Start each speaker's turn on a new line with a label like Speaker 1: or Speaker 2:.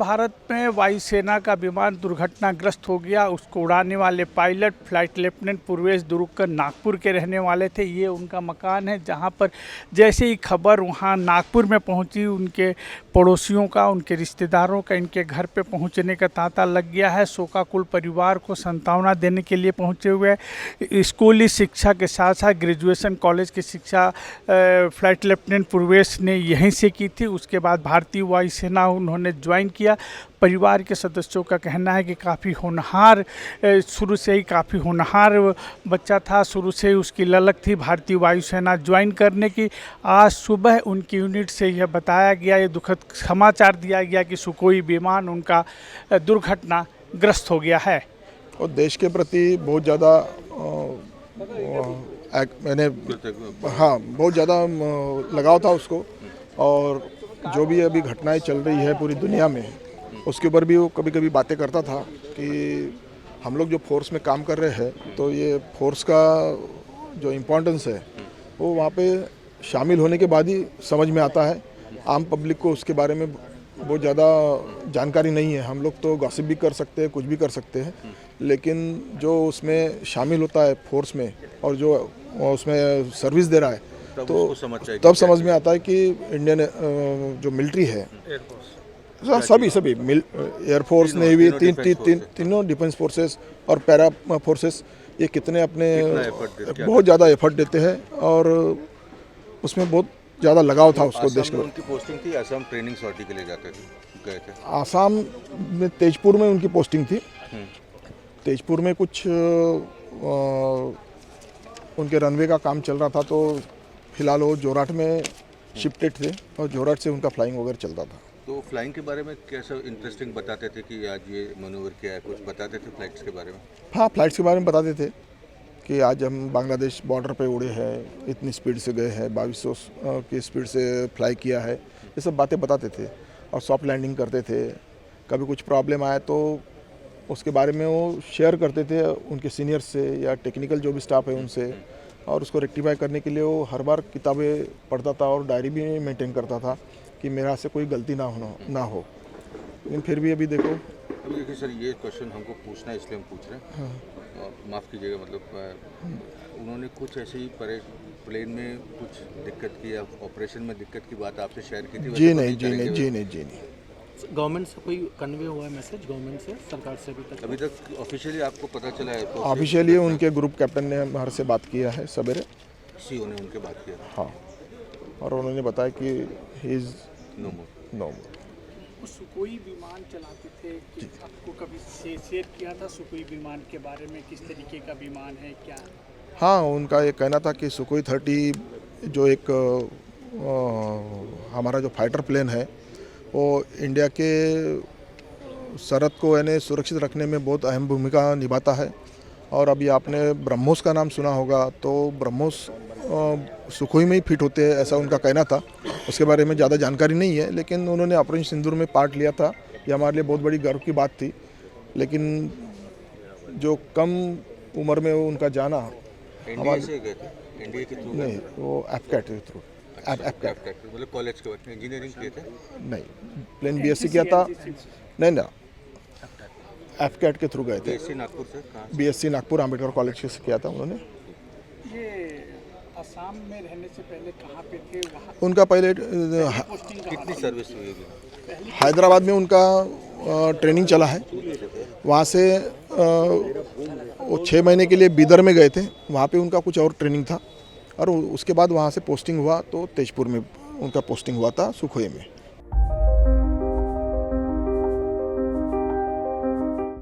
Speaker 1: भारत में वायुसेना का विमान दुर्घटनाग्रस्त हो गया। उसको उड़ाने वाले pilot flight lieutenant Purvesh Durukkar Nagpur के रहने वाले थे। ये उनका मकान है, जहां पर जैसे ही खबर वहां नागपुर में पहुंची, उनके पड़ोसियों का, उनके रिश्तेदारों का इनके घर पे पहुंचने का तांता लग गया है। शोकाकुल परिवार को सांत्वना देने के लिए पहुंचे हुए स्कूली शिक्षा के साथ साथ ग्रेजुएशन कॉलेज की शिक्षा फ्लाइट लेफ्टिनेंट पूर्वेश ने यहीं से की थी। उसके बाद भारतीय वायुसेना उन्होंने ज्वाइन किया। परिवार के सदस्यों का कहना है कि काफ़ी होनहार, शुरू से ही काफ़ी होनहार बच्चा था। शुरू से ही उसकी ललक थी भारतीय वायुसेना ज्वाइन करने की। आज सुबह उनकी यूनिट से यह बताया गया, ये दुखद समाचार दिया गया कि सुखोई विमान उनका दुर्घटनाग्रस्त हो गया है।
Speaker 2: और देश के प्रति बहुत ज़्यादा मैंने बहुत ज़्यादा लगाव था उसको। और जो भी अभी घटनाएं चल रही है पूरी दुनिया में, उसके ऊपर भी वो कभी कभी बातें करता था कि हम लोग जो फोर्स में काम कर रहे हैं, तो ये फोर्स का जो इम्पोर्टेंस है वो वहाँ पे शामिल होने के बाद ही समझ में आता है। आम पब्लिक को उसके बारे में बहुत ज़्यादा जानकारी नहीं है। हम लोग तो गॉसिप भी कर सकते हैं, कुछ भी कर सकते हैं, लेकिन जो उसमें शामिल होता है फोर्स में और जो उसमें सर्विस दे रहा है, तो तब समझ में आता है कि इंडियन जो मिलिट्री है, सभी एयरफोर्स, नेवी, तीनों डिफेंस फोर्सेस और पैरा फोर्सेस, ये कितने अपने बहुत ज़्यादा एफर्ट देते हैं। और उसमें बहुत ज़्यादा लगाव था उसको देश के।
Speaker 3: उनकी पोस्टिंग थी आसाम ट्रेनिंग सॉर्टी के लिए गए थे।
Speaker 2: आसाम में तेजपुर में उनकी पोस्टिंग थी। तेजपुर में कुछ उनके रनवे का काम चल रहा था, तो फिलहाल वो जोरहाट में शिफ्टेड थे और जोरहाट से उनका फ्लाइंग वगैरह चलता था।
Speaker 3: तो फ्लाइंग के बारे में कैसा इंटरेस्टिंग बताते थे कि आज ये मनोवर किया है, कुछ बताते थे फ्लाइट्स के बारे में?
Speaker 2: हाँ, फ्लाइट्स के बारे में बताते थे कि आज हम बांग्लादेश बॉर्डर पे उड़े हैं, इतनी स्पीड से गए हैं, 2200 की स्पीड से फ्लाई किया है, ये सब बातें बताते थे। और सॉफ्ट लैंडिंग करते थे। कभी कुछ प्रॉब्लम आया तो उसके बारे में वो शेयर करते थे उनके सीनियर्स से या टेक्निकल जो भी स्टाफ है उनसे। और उसको रेक्टिफाई करने के लिए वो हर बार किताबें पढ़ता था और डायरी भी मेंटेन करता था कि मेरा से कोई गलती ना हो। लेकिन फिर भी अभी देखो।
Speaker 3: अभी देखिए सर, ये क्वेश्चन हमको पूछना है इसलिए हम पूछ रहे हैं। हाँ। माफ़ कीजिएगा, मतलब उन्होंने कुछ ऐसे ही प्लेन में कुछ दिक्कत की या ऑपरेशन में दिक्कत की बात आपसे शेयर की थी?
Speaker 2: जी नहीं।
Speaker 4: गवर्नमेंट से कोई कन्वे हुआ है मैसेज, गवर्नमेंट से, सरकार से अभी तक
Speaker 3: ऑफिशियली आपको पता चला है? तो
Speaker 2: ऑफिशियली उनके ग्रुप कैप्टन ने हमारे से बात किया है सवेरे।
Speaker 3: सीओ ने उनके बात किया?
Speaker 2: हाँ, और उन्होंने बताया कि he is no more.
Speaker 1: Sukhoi विमान चलाते थे, आपको कभी शेयर किया था सुखोई विमान के बारे में, किस तरीके का विमान है क्या?
Speaker 2: हाँ, उनका ये कहना था कि सुखोई 30 जो एक हमारा जो फाइटर प्लेन है, वो इंडिया के सरहद को यानी सुरक्षित रखने में बहुत अहम भूमिका निभाता है। और अभी आपने ब्रह्मोस का नाम सुना होगा, तो ब्रह्मोस सुखोई में ही फिट होते हैं, ऐसा उनका कहना था। उसके बारे में ज़्यादा जानकारी नहीं है, लेकिन उन्होंने ऑपरेशन सिंदूर में पार्ट लिया था। ये हमारे लिए बहुत बड़ी गर्व की बात थी। लेकिन जो कम उम्र में वो उनका जाना,
Speaker 3: इंडिया से गए थे? इंडिया के थ्रू
Speaker 2: नहीं, वो एफकैट के थ्रू।
Speaker 3: मतलब कॉलेज के वक्त इंजीनियरिंग किए थे?
Speaker 2: नहीं, प्लेन बीएससी किया था। नहीं ना, एफकैट के थ्रू गए थे।
Speaker 3: नागपुर से?
Speaker 2: बीएससी नागपुर अम्बेडकर कॉलेज से किया था उन्होंने।
Speaker 1: ये असम में रहने से पहले कहाँ पे थे? वहाँ
Speaker 2: उनका पहले
Speaker 3: कितनी सर्विस हुई होगी?
Speaker 2: हैदराबाद में उनका ट्रेनिंग चला है। वहाँ से वो 6 महीने के लिए बीदर में गए थे, वहाँ पे उनका कुछ और ट्रेनिंग था। और उसके बाद वहाँ से पोस्टिंग हुआ तो तेजपुर में उनका पोस्टिंग हुआ था, सुखोई में।